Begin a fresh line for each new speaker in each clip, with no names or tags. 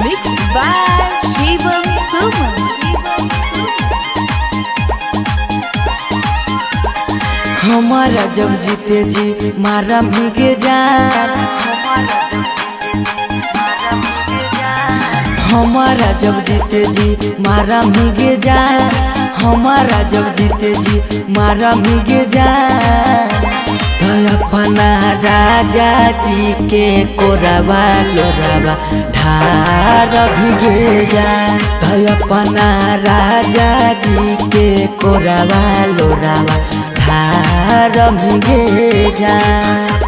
Mixed by Shivam Suman.
हमारा जब जीते जी मारा भीगे जान, हमारा जब जीते जी मारा भीगे जान, हमारा जब जीते जी मारा भीगे जान। अपना राजा जी के कोरावा लोरावा ढार भीगे जान। अपना राजा जी के कोरावा लोरावा ढार भीगे जान।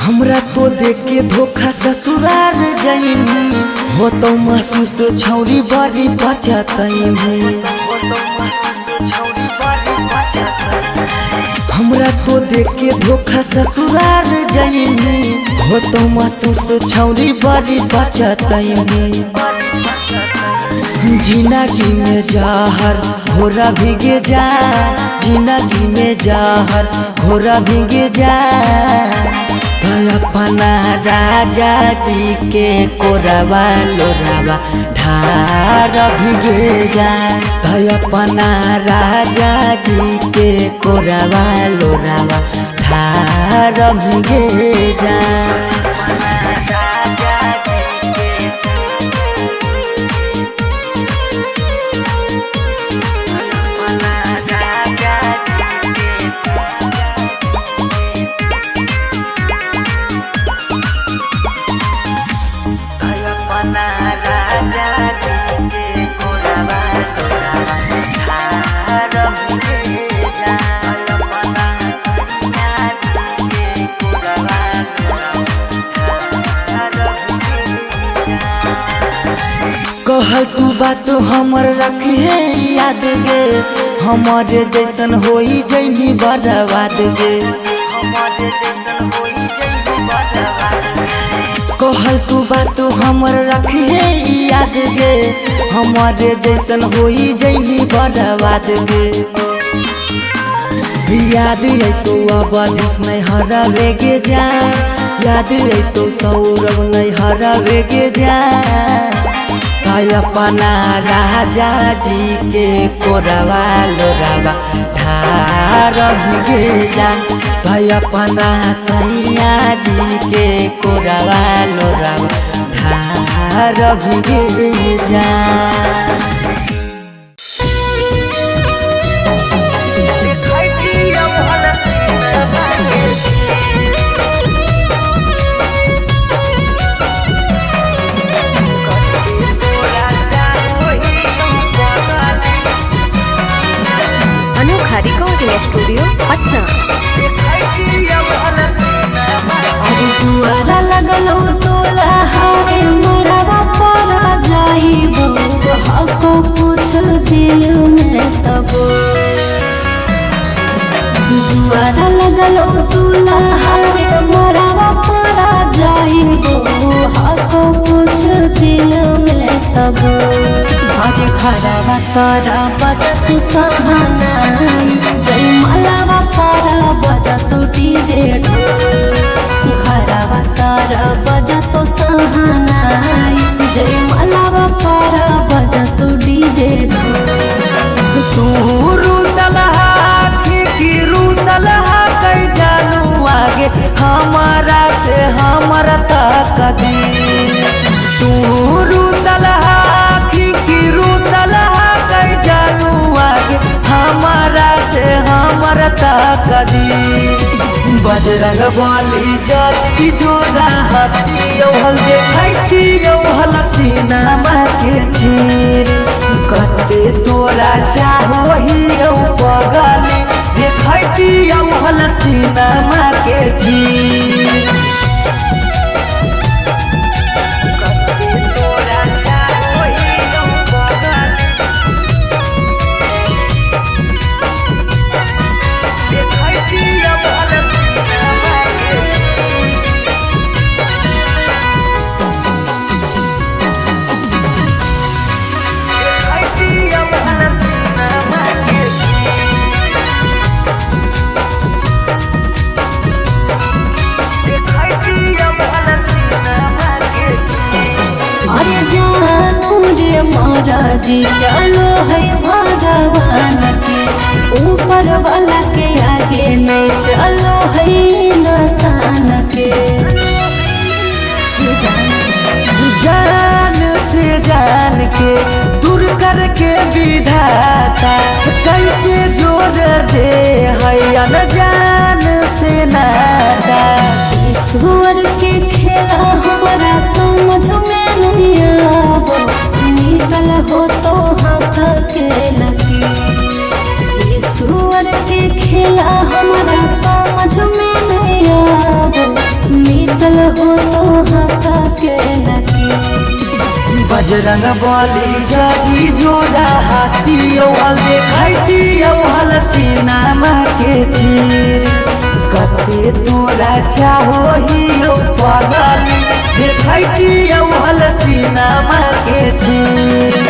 हमरा तो देख के धोखा ससुराल जाइमी, हो तो महसूस छौरी बड़ी बचतइमी। हमरा तो देख के धोखा ससुराल जाइमी, हो तो महसूस छौरी बड़ी बचतइमी। जिंदगी में जहर घोरा भीगे जा, जिंदगी में जहर घोरा भीगे जा। अपना राजा जी के कोरावा लोरावा ढार भीगे जा। अपना राजा जी के कोरावा लोरावा ढार भीगे जा। कहल तू बात हमर रखिए याद गे, हमारे जैसन होई जैनी बर्बाद गे। कहल तू बात हमर रखिए याद गे, हमारे जैसन होई जैनी बर्बाद गे। याद है तो अब नहीं हरावे गे जा, याद है तो सौरभ नहीं हरावे गे जा। अपना राजा जी के कोरावा लोरावा ढार भीगे जा। अपना सैया जी के कोरावा लोरावा ढार भीगे जा।
स्टूडियो पटना।
दुआरा लगलो तोला हारे मरवा परा जाइबो, हको पूछ दिल में तबो। दुआरा लगलो तोला हारे मरवा परा जाइबो, हको पूछ दिल में तबो। आज खराबा तारा बजत सहानाई, जय मलावा तारा बजत डीजे ढोल। खराबा तारा बजत सहानाई, जय मलावा तारा बजत डीजे ढोल।
तू रूसलहा की रूसलहा कई जानू आगे हमारा से हमारा तक दी। तू रूसलहा की रूसलहा कई जानू आगे हमारा से हमारा तक दी। बजरंग बली जदी जोड़ा हती हल देखती हल सीना के चीर। कते तोरा चाहो ही दिया हसीना के जी।
अरे जानू रे महाराजी चलो है भगवान के ऊपर वाला के आगे नहीं चलो है इंसान के।
जान से जान के दूर करके विधाता कैसे जोड़ दे है अनजान से नाता।
ईश्वर के खेला हमारा समझ में नहीं आवो निकल हो तो हाथ के लगी। ईश्वर के खेला हमारा समझ में नहीं आवो निकल हो तो हाथ के लगी।
बजरंग बली जगी जोड़ा हाथी देखती हसीना के चीर कते तोरा चाहो ही पगली देखती हसीना के चीर।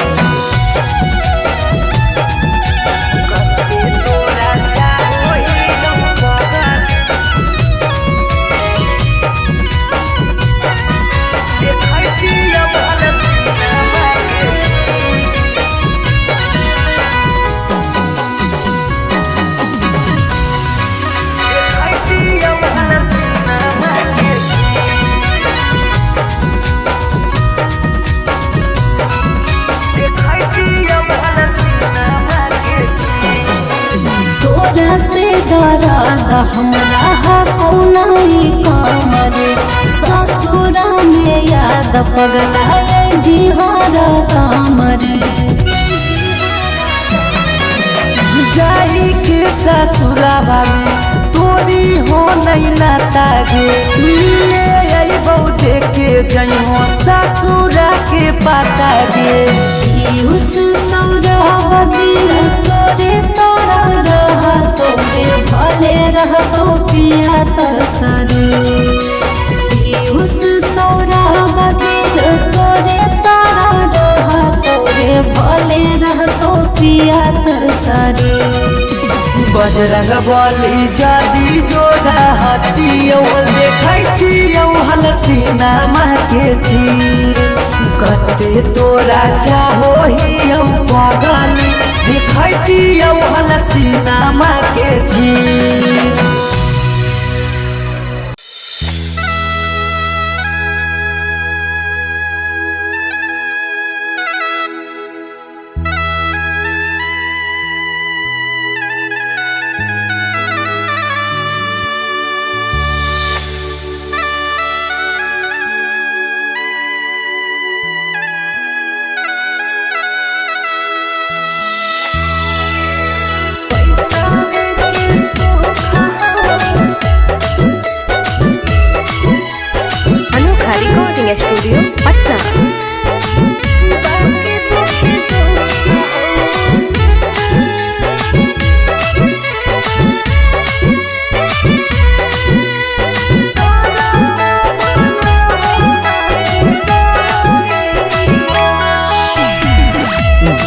तोरा से डरादा हमरा कौनाई काम रे ससुरा में याद पगलाए दिहार काम रे।
जाई के ससुराबा में तोरी हो नहीं नाता गे मिले अइबौ देखे जई हो ससुरा के पाता गे।
उस सौरा दिल तोरे तोरा रह तोरे भले रह तो पिया तरसरे। उस सौरा दिल तोरे तोरा रह तोरे भले रह तो पिया तरसरे।
बजरंग बली जदी जोड़ा हाथी देखती हसीना के चीर कते तोरा चाहो ही पगली देखती हसीना के चीर।
स्टूडियो पटना।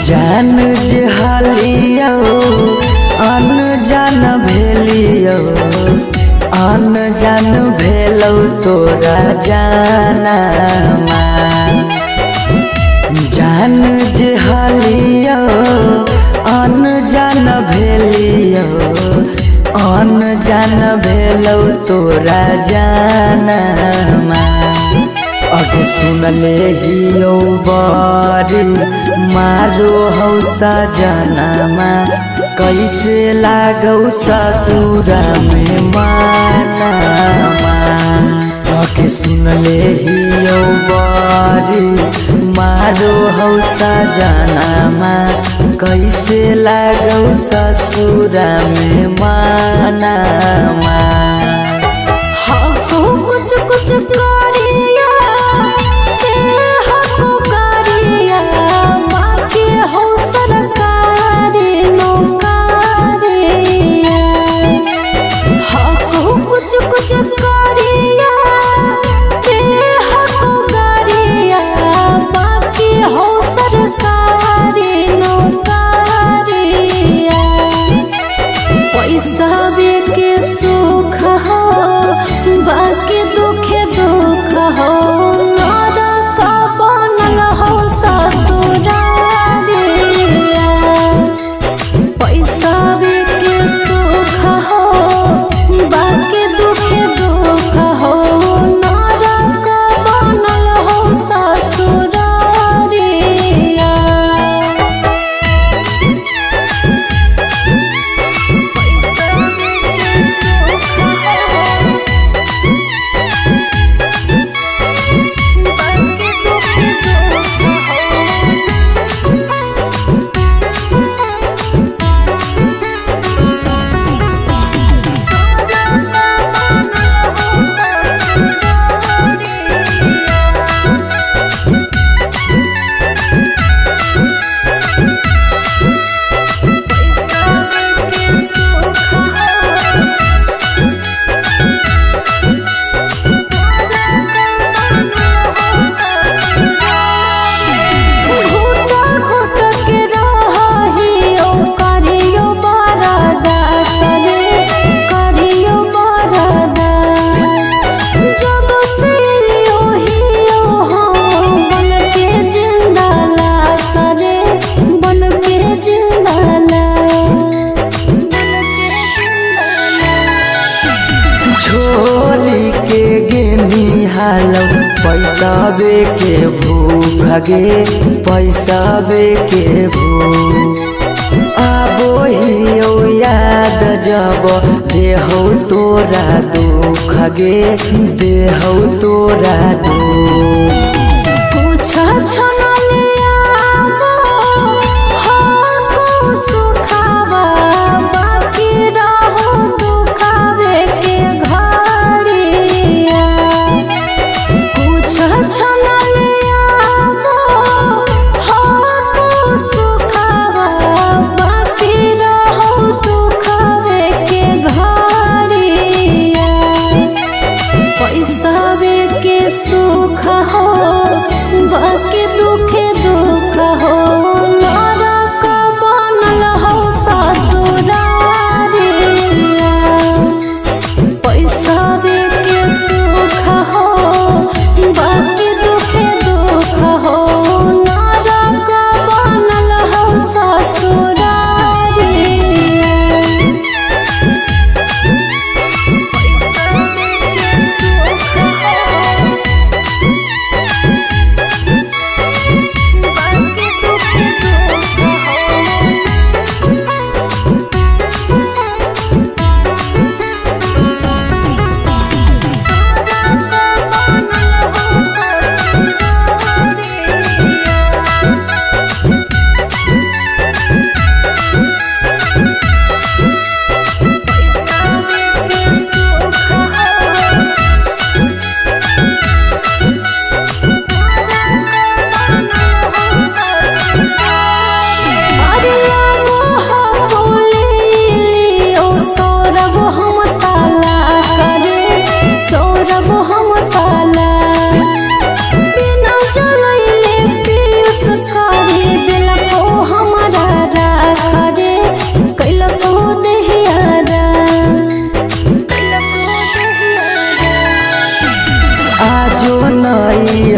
जान जे हालियो अन जान भेलियो अन जान भेलौ तोरा जाना जान जे हालियो अन जान भेलियो अन जान भेलौ तोरा जाना अग सुनले हियो बारी मारो हौसा जनमा कैसे लागौ ससुरा में मानमा अग सुनले हियो बारी हमारो हौ सजनामा कैसे लागौ ससुरा में मानामा।
हाँ तो कुछ कुछ करिया ते हको करिया बाकी हो सरकारी नौकरिया। हाँ तो कुछ कुछ करिया ते हको करिया बाकी हो सरकारी नौकरिया। पैसा के सुख हो बाकी दुखे दुख हो नरक बनल हो ससुरारिया। पैसा के सुख हो बाकी दुखे दुख हो नरक बनल हो ससुरारिया।
छोरी के गेनी हालौ पैसाबे के भूख गे पैसाबे के भूख। आबो हियो याद जब देहौ तोरा दुख गे देहौ तोरा दुख।
कुछ छनलिया हको सुखावा बाकी रहो दुखावे के घड़िया। कुछ छनलिया हको सुखावा बाकी रहो दुखावे के घड़िया। पैसा के सुख हो बाकी दुखे दुख हो नरक बनल हो ससुरारिया। पैसा के सुख हो बाकी दुखे दुख हो नरक बनल हो ससुरारिया।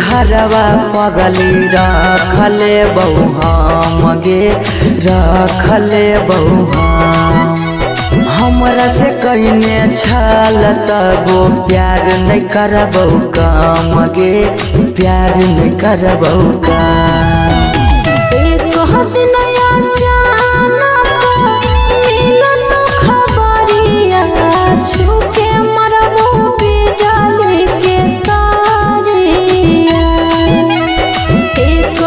हरवा पगली रखले बहु हम गे रखले बहु हमरा से कहिने छल तबो प्यार नहीं करबौ काम गे प्यार नहीं करबौ काम।
एक दिन मिलन खबरिया छुके मरबो बिजली के तारिया। एक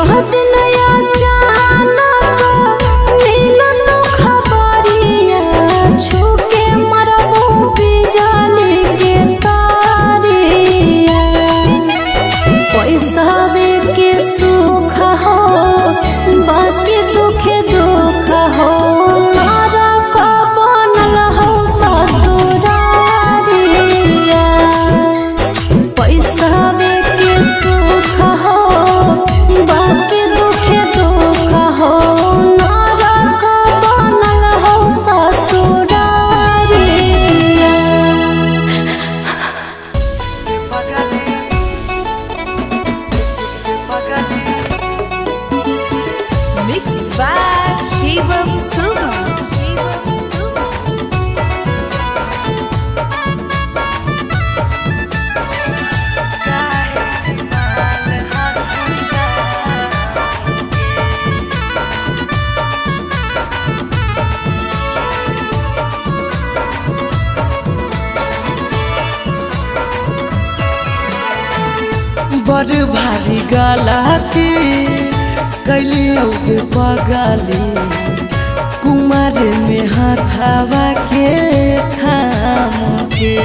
बड़ भारी गलती कैली औगे पगली कुमार में हाथावा के थाम के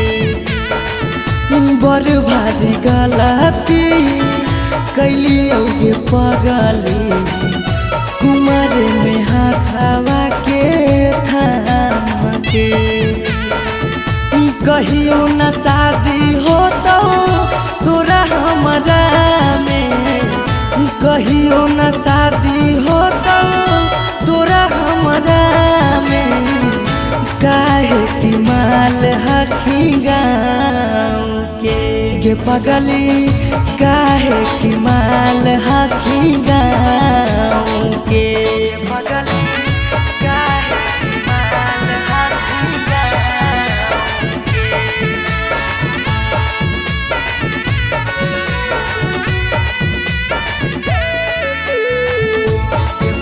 बड़ भारी गलती कैली औगे पगली कुमार में हाथावा के थाम के कहियो न शादी हो तो तोरा हमरा में कहियो न शादी हो तो तोरा हमरा में काहे की माल हखी गाँव के पगली काहे की माल हखी गाँव के पगली काहे की माल हखी गाँव के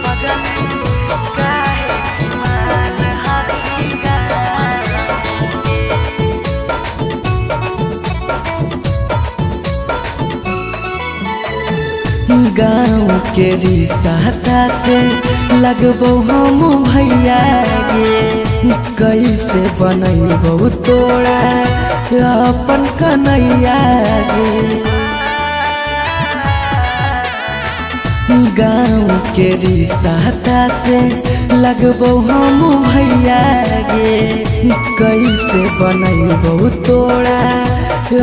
पगली काहे की माल हखी गाँव के रिश्ता से लगबो हम भैया गे कैसे बनैबो तोरा अपन कन्हैया गे गाँव के रिश्ता से लगबो हम भैया गे कैसे बनैबो तोरा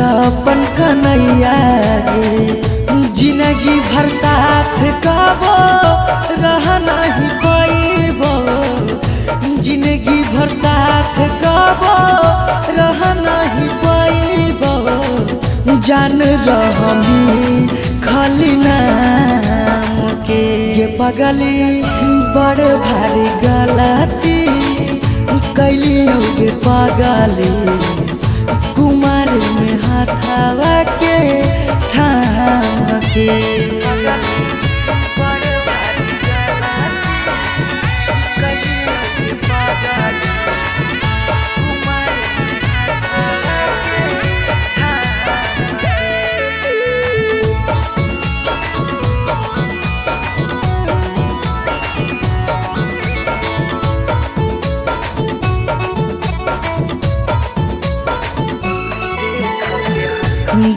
अपन कन्हैया गे जिंदगी भर साथ कबो रह नहीं पैबो जिंदगी भर साथ कबो रह नहीं पैबो जान रहमी खाली नाम के पगली बड़ भारी गलती कैली होगे पगली कुमार में हाथावा के थाम के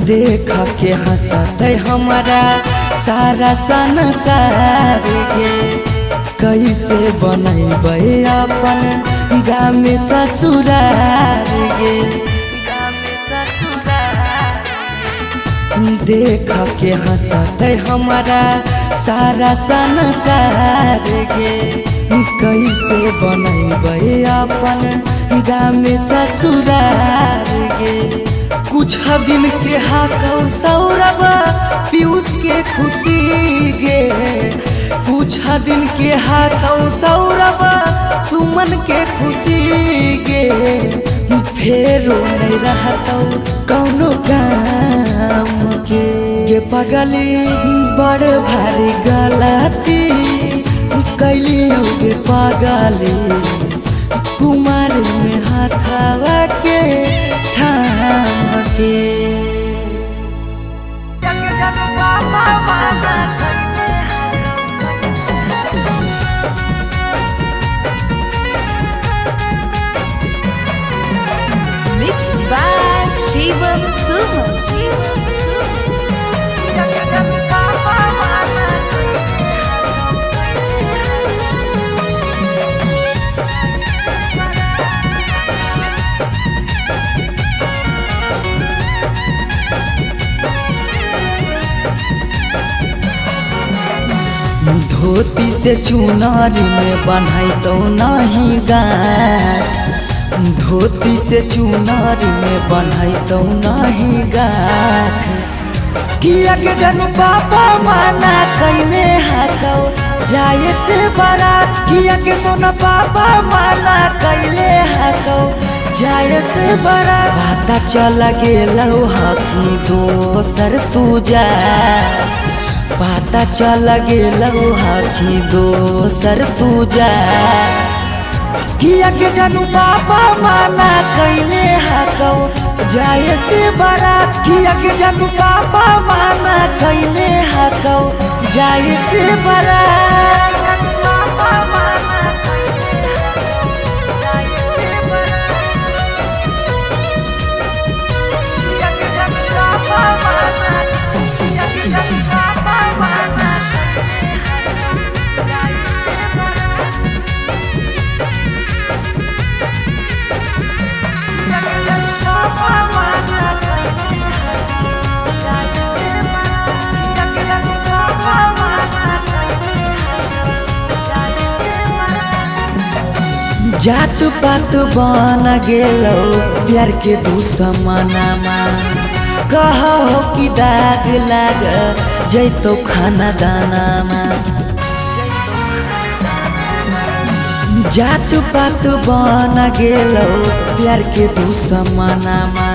देख के हंसत हमारा सारा संसार गे कैसे बनैबै अपन गाँव में ससुरार गे देख के हंसत हमारा सारा संसार गे कैसे बनैबै अपन गाँव में ससुरार गे कुछ दिन के हाकौ सौरभ पीयूष के खुशी गे कुछ दिन के हाकौ सौरभ सुमन के खुशी गे फेरो नहीं रहतौ कौनो काम के पगली बड़ भारी गलती कैली होगे पगली कुमार में हाथावा के थाम के
मिक्स बाय शिवम सुमन
धोती से चुनारी में बन्हाई तो नहीं गाठ धोती से चुनारी में बन्हाई तो नहीं गाठ किया के जन पापा माना कैने हाकौ जाए से बारात किया के सोना पापा माना कैले हाकौ जाए से बारात पता चल गेलौ हकी दोसर तू जा पता चल गेलौ हकी दोसर तू जा किया के जानू बाबा माना कैले हकौ जाए से बारात किया के जानू बाबा माना कैले हकौ जाए से बारात जात पात बन गेलो प्यार के दुश्मनमा कहो कि दाग लाग जैतो खाना दानामा जात पात बन गेलो प्यार के दुश्मनमा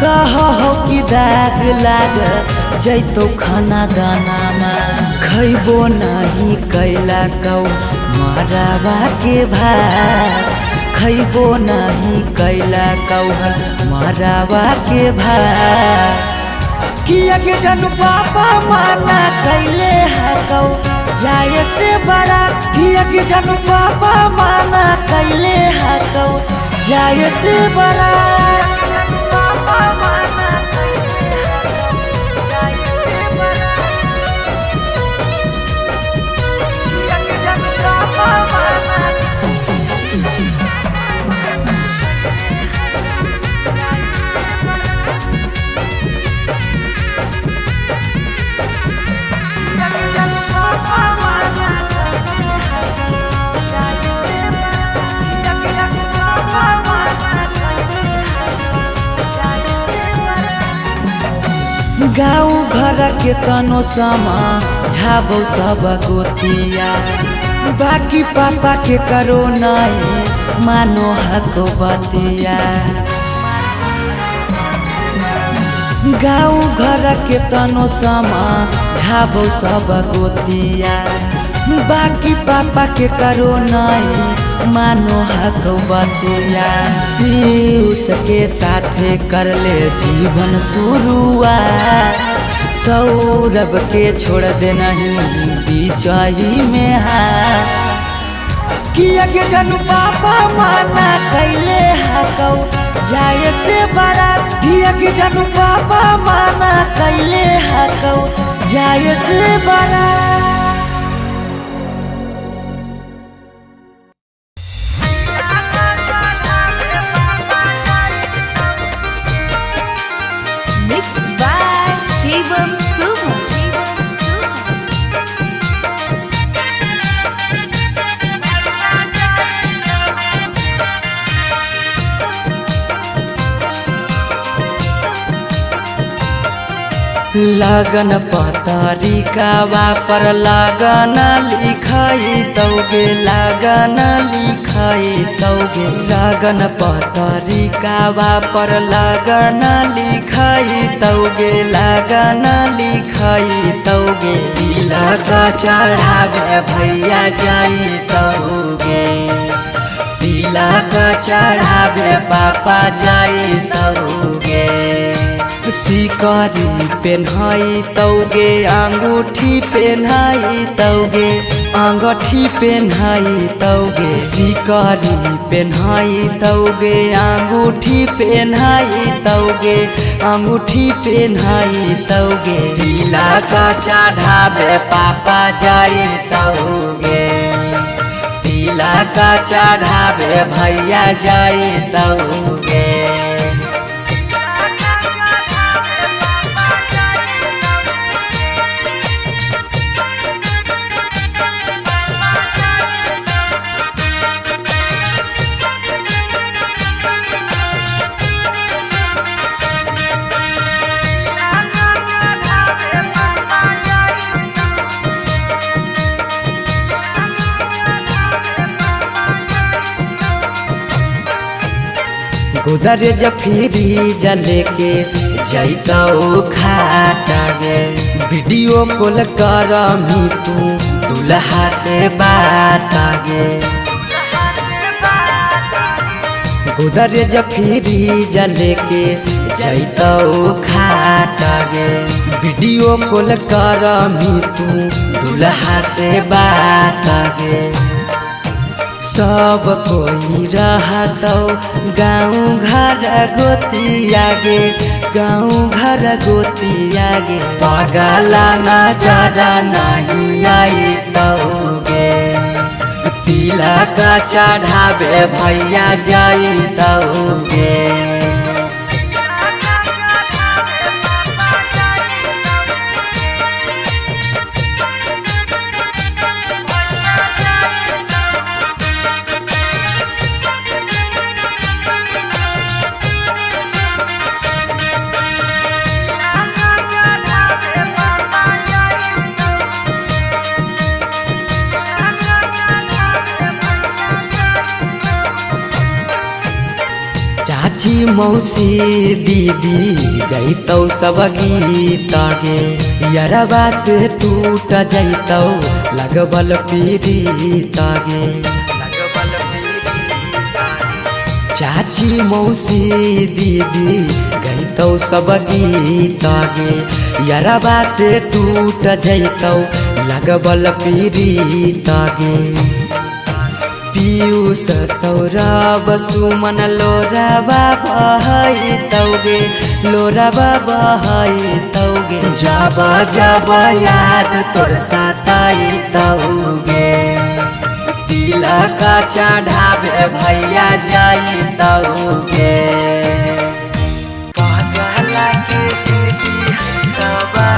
कहो कि दाग लाग जैतो खाना दानामा खैबो नहीं कैला कौ मरावा के भात खैबो नहीं कैला कौहल मरावा के भात किया के जानू पापा माना कैले हकौ जाए से बारात किया के जानू पापा माना कैले हकौ जाए से बारात गाँव घर के तनो समा झाबो सब गोतिया बाकी पापा के करो नहीं मानो हको बतिया गाँव घर के तनो समा झाबो सब गोतिया बाकी पापा के करो नहीं मानो हको बतिया उसके साथे कर ले जीवन शुरुआत सौरभ के छोड़ दे नहीं बीचाही में हाथ किया के जानू पापा माना कैले हकौ जाए से बारात किया के जानू पापा माना कैले हकौ जाए से बारात
Mixed by Shivam Suham.
लगन पतरिकावा पर लगन लिखाई तौगे लगन लिखाई तौगे लगन पतरिकावा पर लगन लिखाई तौगे लगन लिखाई तौगे तिलक चढ़ावे भैया जाई तौगे तिलक चढ़ावे पापा जाई तौगे सिकरी पेन्हाई तौगे अंगूठी पेन्हाई तौगे अंगूठी पेन्हाई तौगे सिकरी पेन्हाई तौगे अंगूठी पेन्हाई तौगे अंगूठी पेन्हाई तौगे तिलक चढ़ावे पापा जाई तौगे तिलक चढ़ावे भैया जाई तौगे गोदरेज फ्रिज लेके जैतौ खाटा गे वीडियो कॉल करमी तू दुल्हा से बात गे गोदरेज फ्रिज लेके जैतौ खाट गे वीडियो कॉल करमी तू दुल्हा से बात गे सब कोई रहतौ गाँव घर गोतिया गे गाँव घर गोतिया गे पगला नजरा नहीं आई गे तिलक चढ़ावे भैया जाई गे चाची मौसी दीदी गईतौ सब गीत गे यरबा से टूट जैतौ लगबल पीड़ित गे चाची मौसी दीदी गईतौ सब गीत गे यरबा से टूट जैतौ लगबल पीड़ित गे पीयूष सौरभ सुमन लोरबा बहैतौगे लोरबा बहैतौगे जब जब याद तोर सताइतौगे तिलक चढ़ावे भैया जाइतौगे पगला के जिंदगी हटवा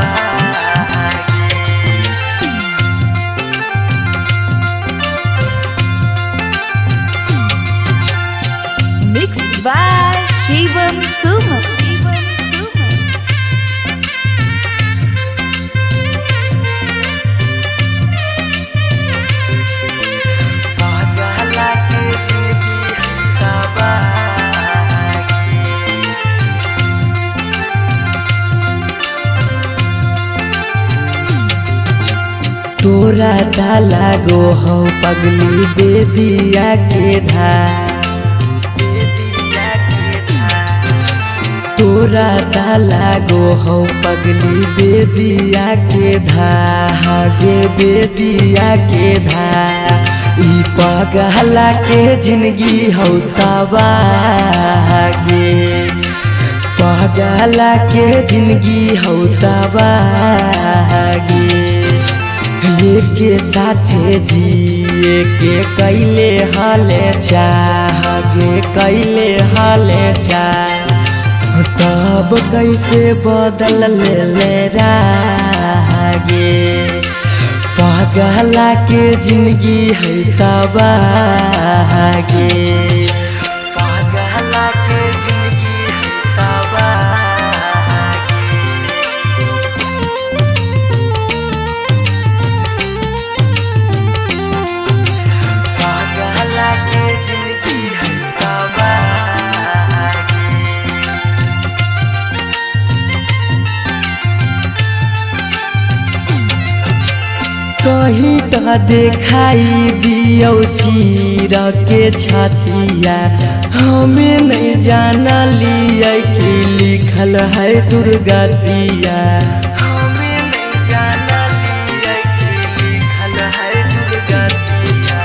Mixed by Shivam Subham.
पगला के जिंदगी हटवा तोरा डाला गो हो पगली बेदिया के धार तोरा डाला गो हो पगली बेदिया के धागे बेदिया के ई पगला के जिंदगी हो तबागे पगला के जिंदगी हो तबागे के साथे जिए के कैले हाले चाहगे कैले हाले चाह तब कैसे बदल ले रागे पगला के जिंदगी है तबागे पगला के जिंदगी है तबागे पगला के जिंदगी है तबागे कहीं तो दिखाई दियो चीर के छतिया हमें नहीं जाना लिया कि लिखल है दुर्गतिया हमें नहीं जाना लिया कि लिखल है दुर्गतिया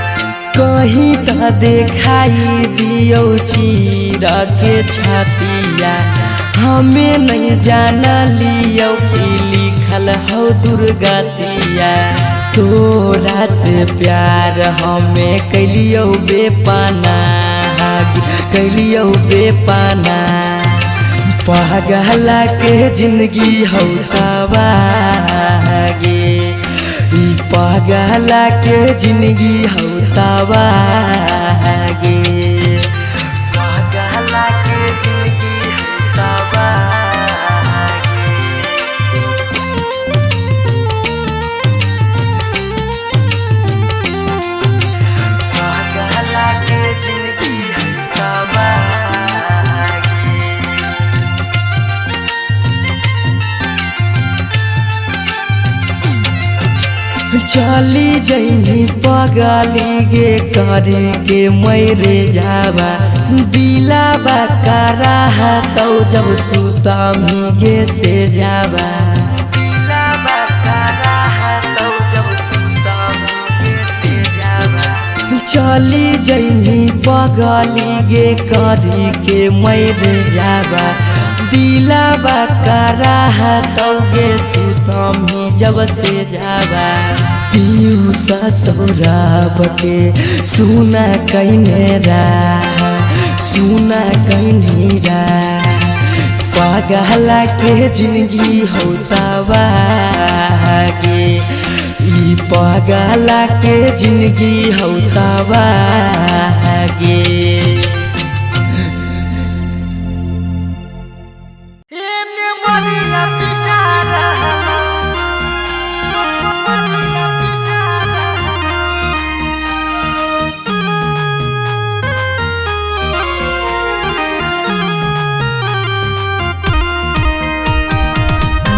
कहीं तो दिखाई दियो चीर के छतिया हमें नहीं जाना लियो कि लिखल हो दुर्गतिया तोरा से प्यार हमें कैलियो बेपाना कैलियो बेपाना पगला के जिंदगी हो तबागे ई पगला के जिंदगी हो तबागे पगला के जिंदगी हो तबागे चली जइनी पगली गे करे के मैरे जावा दिलाबा करा तौ जब सुतमी गे से जावा दिलाबा करा तौ जब सुतमी गे से जावा चली जइनी पगली गे करी के मैरे जावा दिलाबा करा तौ गे सुतमी जब से जावा पीयूषा सौरभ के सुना कहने सुना कहनी पागला के जिंदगी होता गे ई पागला के जिंदगी होता गे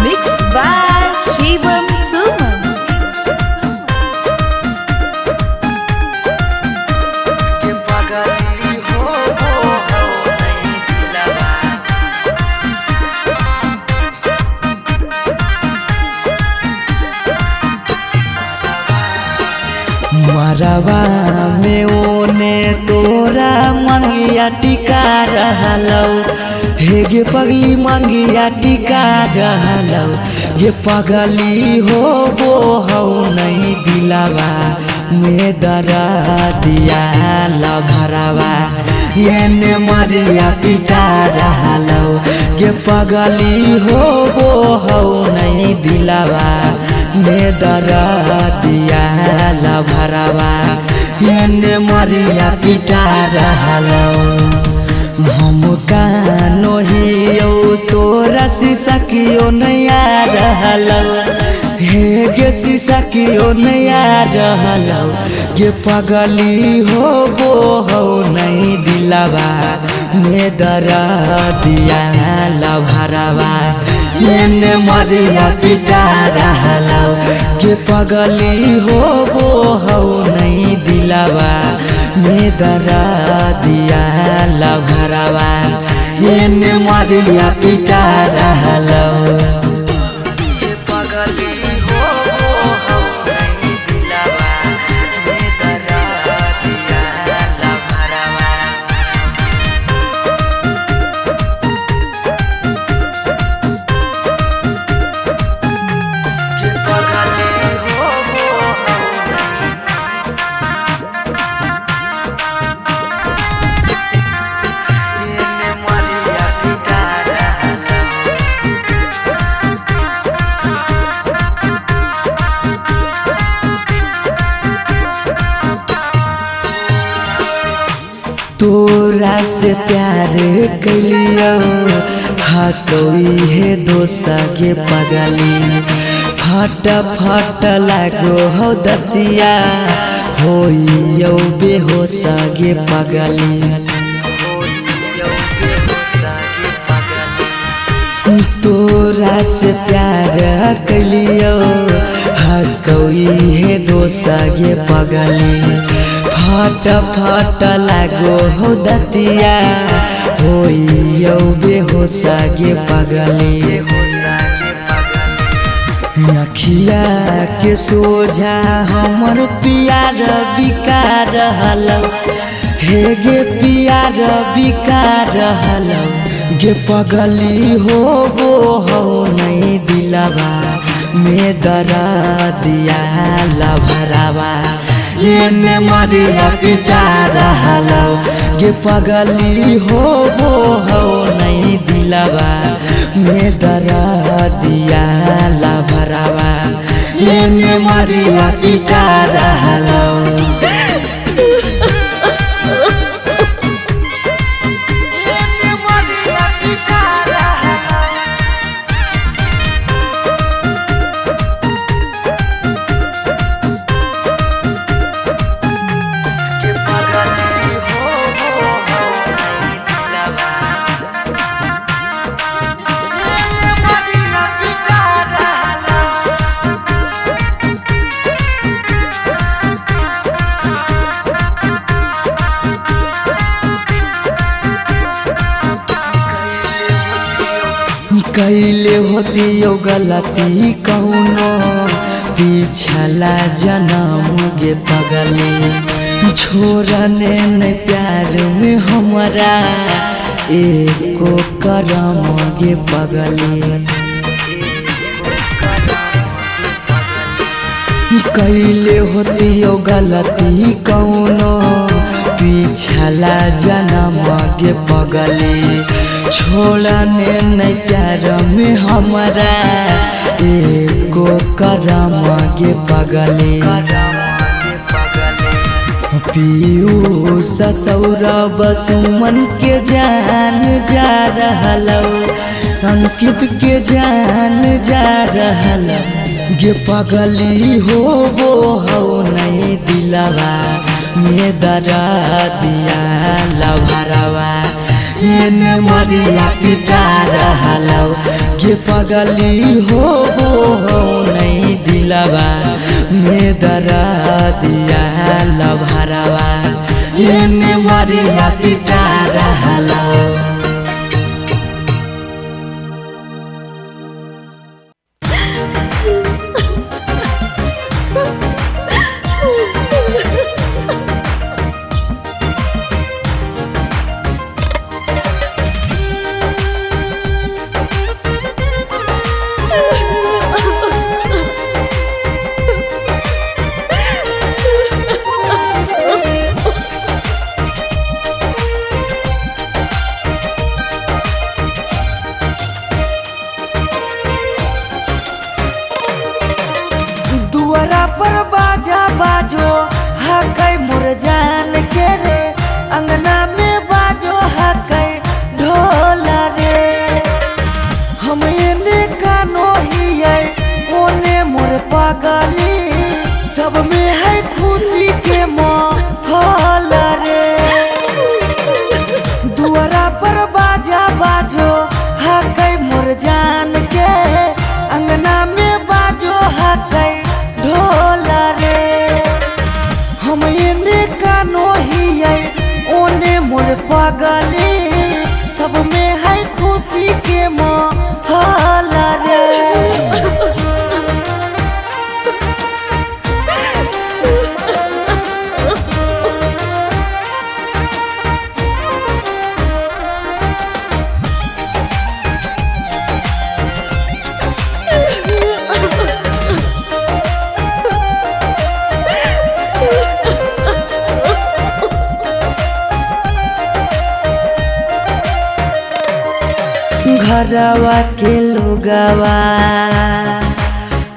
Mixed by Shivam Suman.
मरवा में ओने तोरा मंगिया टिका रहलौ हे गे पगली मंगिया टिका रहलौ ये पगली हो नहीं दिलावा में दरा दिया लभरवा ये मरिया पिटा रहलौ ये पगली हो नहीं दिलावा में दरा दिया लभरवा ये मरिया पिटा रहलौ हम कानो हियो तोरा शीशा कियो नया रहलौ हे गे शीशा कियो नया रहलौ गे पगली हो नहीं दिलावा में दरा दिया लभरवा ये मरिया पिटा रहलौ गे पगली हो नहीं दिलावा में दरा दिया लभरवा ये मरिया पिटा रहलौ तोरा से प्यार कलियो हटोई है दोसा के पगली फट फट लागो हो दतिया होइयो बेहोश गे पगली तोरा से प्यार कलियो हटोई है दोसा के पगली फट फट लागो हो दतिया होइयो बेहोश गे पगली अखिया के सोझा हमर प्यार बिका रहलौ हे गे प्यार बिका रहलौ गे पगली हो नहीं दिलावा में दरा दिया लभरवा ये मरिया पिटा रहलौ गे पगली हो नहीं दिलावा में दरा दिया लभरवा ये मरिया पिटा रहलौ कैले होती यो गलती कौनो पिछला जन्म गे पगली छोड़ने न प्यार में हमारा एको करम गे पगली कैले होती यो गलती कौनो पिछला जन्म गे पगली छोड़ने न प्यार में हमारा एको करम गे पगली पीयूष सौरभ सुमन के जान जा रहलो अंकित के जान जा रहलो गे पगली हो नहीं दिलवा में दरा दिया लभरवा मरिया पिटा रहलो गे पगली हो नहीं दिलवा में दरा दिया लभरवा मरिया पिटा रहलो। दुआरा पर बाजा बाजो हकै मोर जान के रे अंगना में बाजो हकै ढोल रे हम एने कानो हियै ओने मोर पगली सब में है खुशी के माहौल रे दुआरा पर बाजा बाजो हकै मोर जान के अंगना में बाजो हकै ढोल रे हम एने कानो हियै ओने मोर पगली सब में है खुशी के माहौल रे घरवा के लोगवा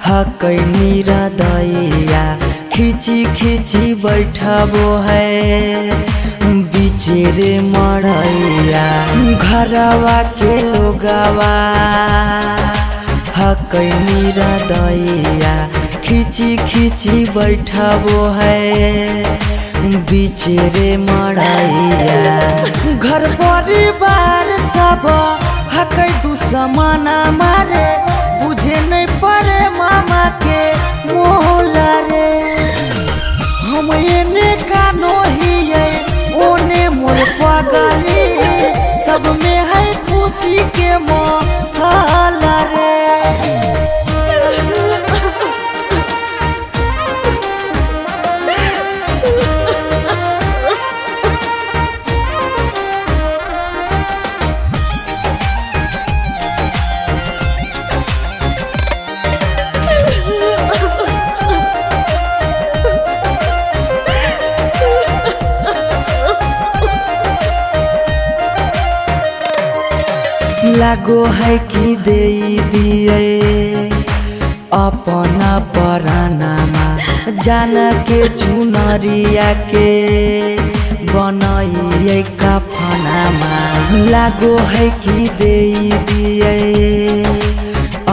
हकै निरदैया खिची खिची बैठबो है बिचेरे मड़ैया घरवा के लोगवा हकै निरदैया खिची खिची बैठबो है बिचेरे मड़ैया घर परिवार सब हकै दुश्मन मारे बुझे नहीं पड़े मामा के मोल रे हम एने कानो हियै ओने मोर पगली सब में है खुशी के माहौल रे लागो है कि दे दिए अपना परानामा जान के चुनरिया के बनाइए कफनामा लागो है कि दे दिए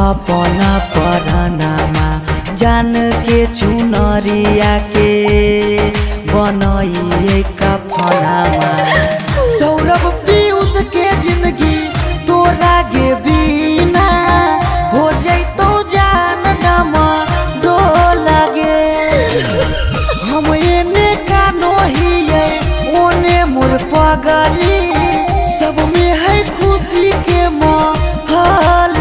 अपना परानामा जान के चुनरिया के बनाइए कफनामा सौरभ पीयूष के जिंदगी तोरा गे बिना हो जैतो जान नमा डोल गे हम एने कानो हियै ओने मोर पगली सब में है खुशी के माहौल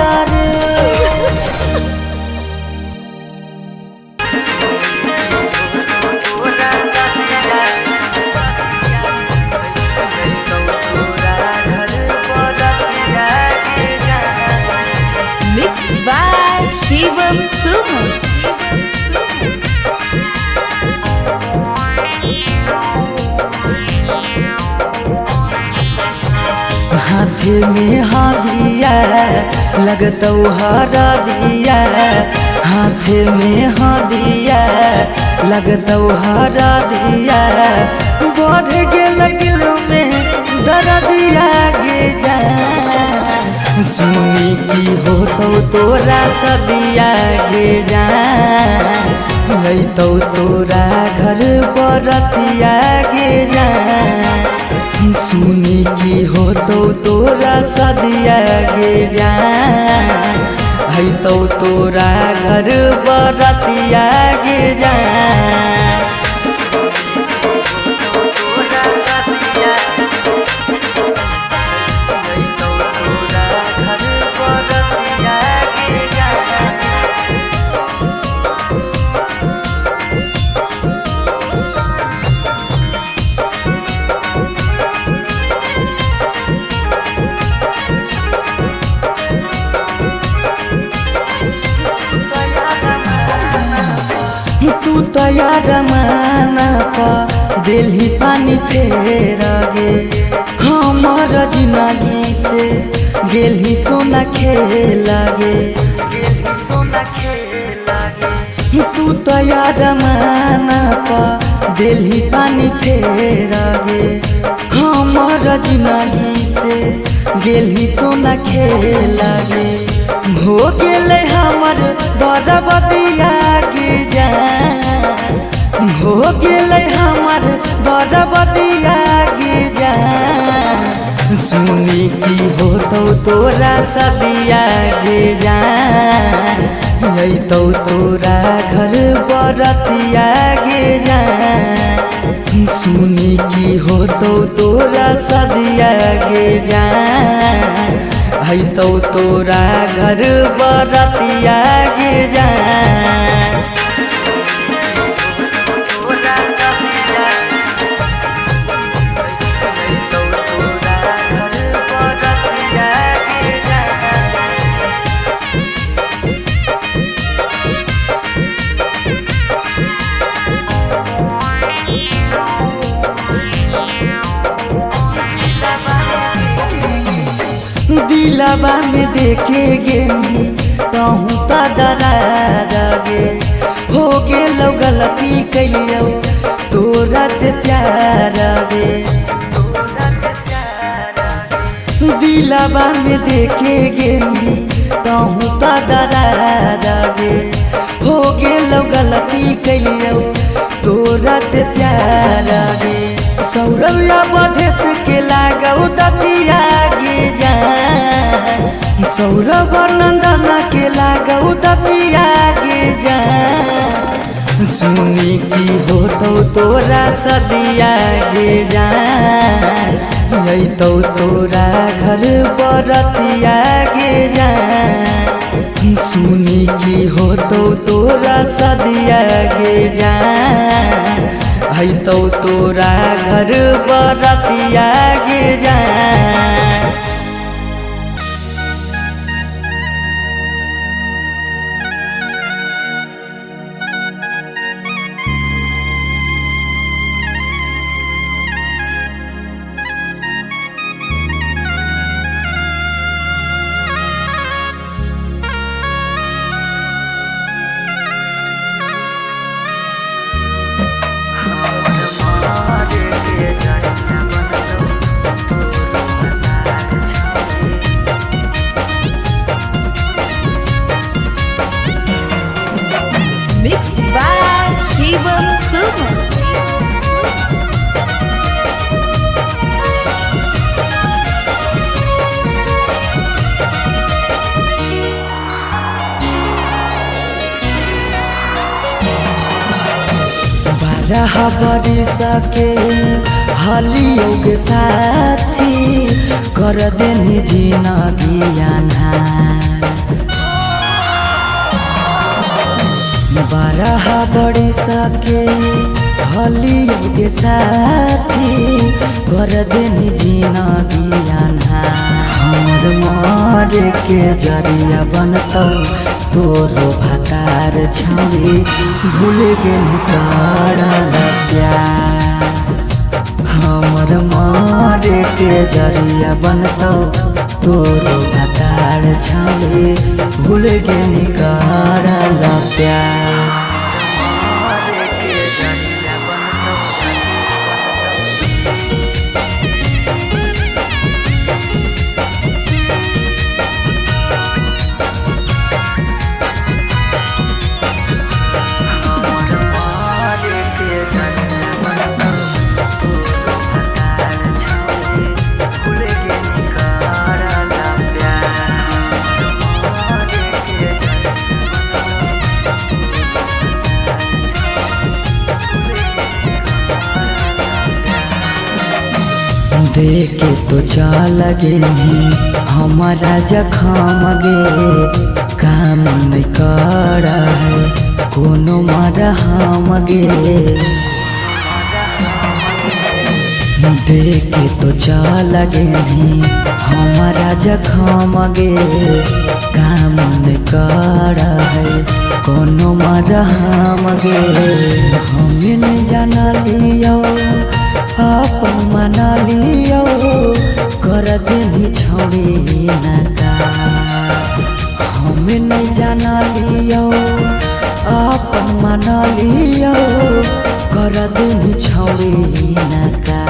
हाथ में हादिया लगतौ हरा दिया, हाथ में हादिया लगतौ हरा दिया, बढ़ गेल दिल में दर्दिया गे जा, सुनी की होतौ तोरा सदिया गे जा, अइतौ तोरा घर बरतिया गे जा, सुनी की होतौ तोरा सदिया गे जा, अइतौ तोरा घर बरतिया गे जा। तू तैयार माना पा दिल्ली पानी फेर गे, हमार जिंदगी से गेली सोना खेल गे, तू तैयार माना पा दिल्ली पानी फेर गे, हमार जिंदगी से गेली सोना खेल गे, हो गेले हमर बरबदिया गे जा, हो गेले हमर बरबदिया गे जा, सुनी की होतौ तोरा सदिया गे जा, अइतौ तोरा घर बरतिया गे जा, सुनी की होतौ तोरा सदिया गे जा, अइतौ तोरा घर बरतिया गे जा। दिलवा में देखे गेनी तहूँ त दरार गे, हो गेलौ गलती कैलियौ तोरा से प्यार गे, दिलवा में देखे गेनी तहूँ त दरार गे, हो गेलौ गलती कैलियौ तोरा से प्यार गे, सौरव्या बधेस के लागौ दतिया गे जा, सौरभ नंदन के लागौ दतिया गे जा, सुनी की होतौ तोरा सदिया गे जा, अइतौ तोरा घर बरतिया गे जा, सुनी की होतौ तोरा सदिया गे जा, अइतौ तोरा घर बरतिया गे जा।
Mixed by Shivam Suman.
बारह बरिस के हलियो के साथी कर देनी जिंदगी अन्हार, 12 बरिस के हलियो के साथी कर देनी जिंदगी अन्हार, हमर मारे के जरिया बनतौ तोरो भातार छौरी भूल गेल तोरा प्यार, हमर मारे के जरिया बनतो तोरो भतार छाले भूल के निकारल प्यार। देखे तो चाल गे हमारा जखम गे काम नहीं कर है कोनो मारा हम गे। देखे तो चाल गे हमारा जखम गे काम नहीं कर है कोनो मारा हम गे। हमें नहीं जाना लियो अपन मना लियो कर देनी छोड़ी नका। हमें नहीं जाना लियो अपन मना लियो कर देनी छोड़ी नका।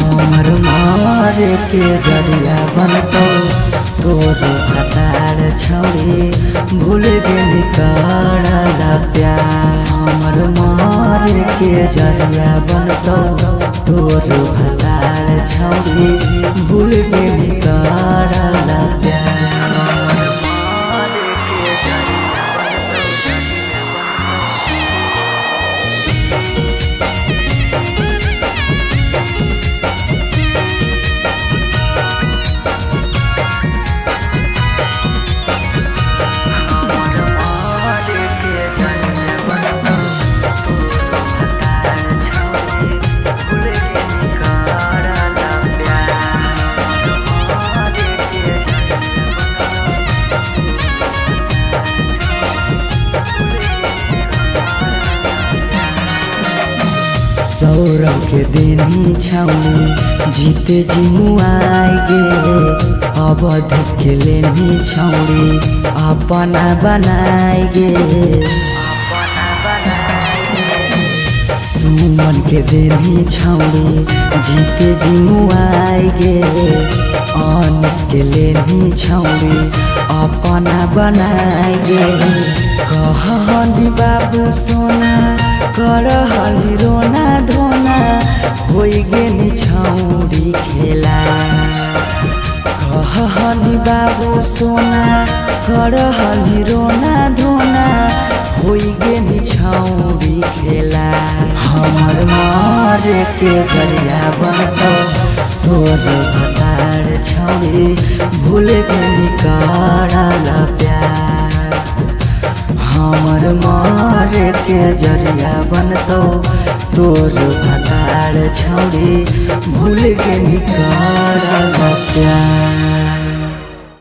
हमर मारे के जरिया बनतो तोरो भतार छोड़ी भूल के निकारल प्यार। हमर मारे के जरिया बनतो तोरो भतार छोड़ी भूल के निकारल प्यार। सौरभ के देनी छौनी जीते जी मुआई गे अवधेश के लेनी छौनी अपना बनाई गे। सुमन के देनी छौनी जीते जी मुआई गे अनिस के लेनी छौनी अपना बनाई गे। कहनी बाबू सोना कर हली रोना धोना होई गेनी छौड़ी खेला। कहनी बाबू सोना कर हली रोना धोना होई गेनी छौड़ी खेला। हमर मारे के जरिया बनतो तोरो भतार छौड़ी भूल के निकारल प्यार। हमर मारे के जरिया बनतो तोरो भतार छौड़ी भूल के निकारल